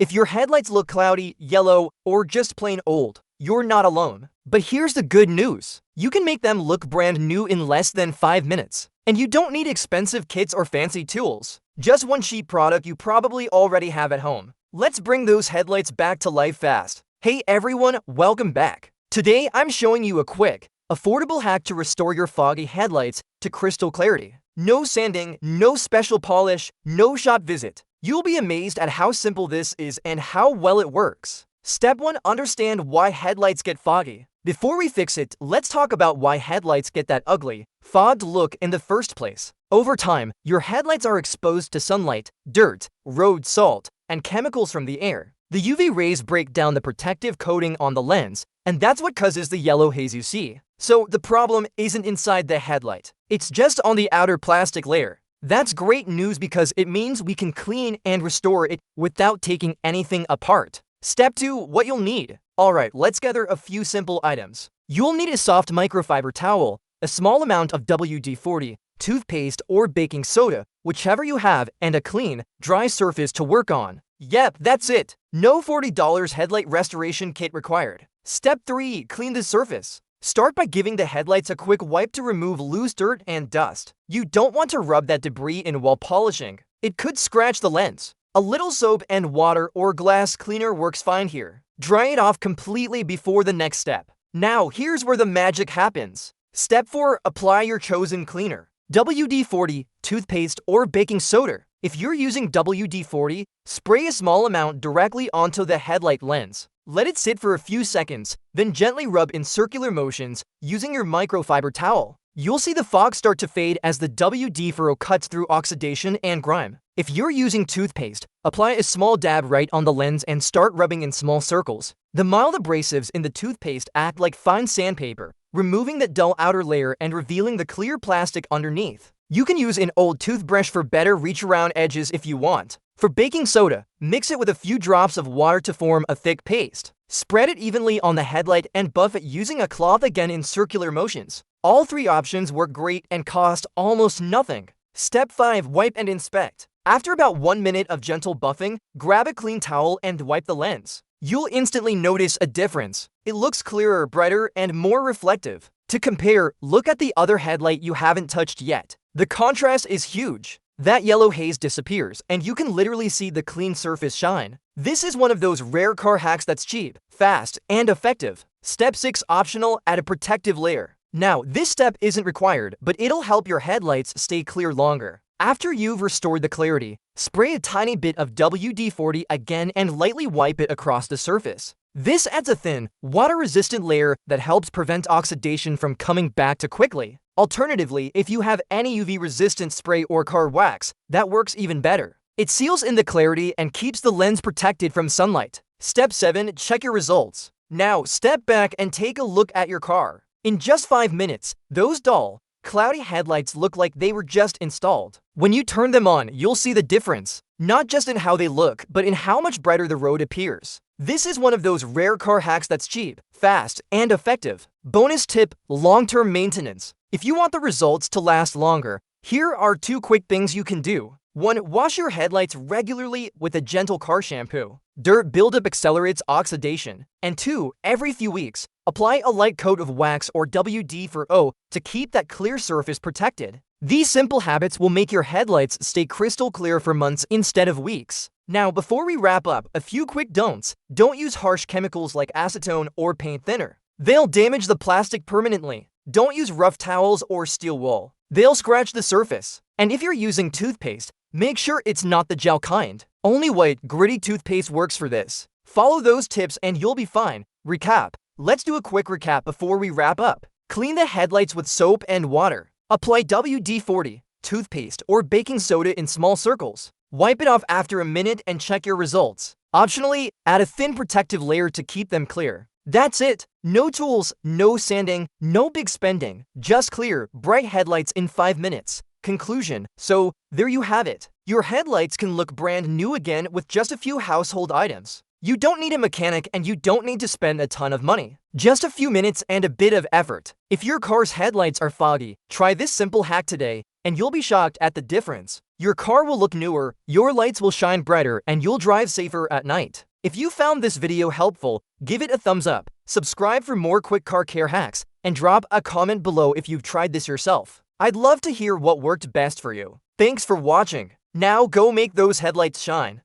If your headlights look cloudy, yellow, or just plain old, you're not alone. But here's the good news. You can make them look brand new in less than 5 minutes. And you don't need expensive kits or fancy tools. Just one cheap product you probably already have at home. Let's bring those headlights back to life fast. Hey everyone, welcome back. Today I'm showing you a quick, affordable hack to restore your foggy headlights to crystal clarity. No sanding, no special polish, no shop visit. You'll be amazed at how simple this is and how well it works. Step 1. Understand why headlights get foggy. Before we fix it, let's talk about why headlights get that ugly, fogged look in the first place. Over time, your headlights are exposed to sunlight, dirt, road salt, and chemicals from the air. The UV rays break down the protective coating on the lens, and that's what causes the yellow haze you see. So the problem isn't inside the headlight. It's just on the outer plastic layer. That's great news because it means we can clean and restore it without taking anything apart. Step 2. What you'll need. Alright, let's gather a few simple items. You'll need a soft microfiber towel, a small amount of WD-40, toothpaste or baking soda, whichever you have, and a clean, dry surface to work on. Yep, that's it. No $40 headlight restoration kit required. Step 3. Clean the surface. Start by giving the headlights a quick wipe to remove loose dirt and dust. You don't want to rub that debris in while polishing. It could scratch the lens. A little soap and water or glass cleaner works fine here. Dry it off completely before the next step. Now, here's where the magic happens. Step 4. Apply your chosen cleaner. WD-40, toothpaste, or baking soda. If you're using WD-40, spray a small amount directly onto the headlight lens. Let it sit for a few seconds, then gently rub in circular motions using your microfiber towel. You'll see the fog start to fade as the WD-40 cuts through oxidation and grime. If you're using toothpaste, apply a small dab right on the lens and start rubbing in small circles. The mild abrasives in the toothpaste act like fine sandpaper, removing that dull outer layer and revealing the clear plastic underneath. You can use an old toothbrush for better reach-around edges if you want. For baking soda, mix it with a few drops of water to form a thick paste. Spread it evenly on the headlight and buff it using a cloth again in circular motions. All three options work great and cost almost nothing. Step 5. Wipe and inspect. After about 1 minute of gentle buffing, grab a clean towel and wipe the lens. You'll instantly notice a difference. It looks clearer, brighter, and more reflective. To compare, look at the other headlight you haven't touched yet. The contrast is huge. That yellow haze disappears, and you can literally see the clean surface shine. This is one of those rare car hacks that's cheap, fast, and effective. Step 6. Optional. Add a protective layer. Now, this step isn't required, but it'll help your headlights stay clear longer. After you've restored the clarity, spray a tiny bit of WD-40 again and lightly wipe it across the surface. This adds a thin, water-resistant layer that helps prevent oxidation from coming back too quickly. Alternatively, if you have any UV-resistant spray or car wax, that works even better. It seals in the clarity and keeps the lens protected from sunlight. Step 7. Check your results. Now, step back and take a look at your car. In just 5 minutes, those dull, cloudy headlights look like they were just installed. When you turn them on, you'll see the difference, not just in how they look, but in how much brighter the road appears. This is one of those rare car hacks that's cheap, fast, and effective. Bonus tip: long-term maintenance. If you want the results to last longer, here are 2 quick things you can do. 1. Wash your headlights regularly with a gentle car shampoo. Dirt buildup accelerates oxidation. And 2. Every few weeks, apply a light coat of wax or WD-40 to keep that clear surface protected. These simple habits will make your headlights stay crystal clear for months instead of weeks. Now, before we wrap up, a few quick don'ts. Don't use harsh chemicals like acetone or paint thinner. They'll damage the plastic permanently. Don't use rough towels or steel wool. They'll scratch the surface. And if you're using toothpaste, make sure it's not the gel kind. Only white, gritty toothpaste works for this. Follow those tips and you'll be fine. Recap. Let's do a quick recap before we wrap up. Clean the headlights with soap and water. Apply WD-40, toothpaste, or baking soda in small circles. Wipe it off after a minute and check your results. Optionally, add a thin protective layer to keep them clear. That's it. No tools, no sanding, no big spending. Just clear, bright headlights in 5 minutes. Conclusion. So, there you have it. Your headlights can look brand new again with just a few household items. You don't need a mechanic and you don't need to spend a ton of money. Just a few minutes and a bit of effort. If your car's headlights are foggy, try this simple hack today, and you'll be shocked at the difference. Your car will look newer, your lights will shine brighter, and you'll drive safer at night. If you found this video helpful, give it a thumbs up, subscribe for more quick car care hacks, and drop a comment below if you've tried this yourself. I'd love to hear what worked best for you. Thanks for watching. Now go make those headlights shine.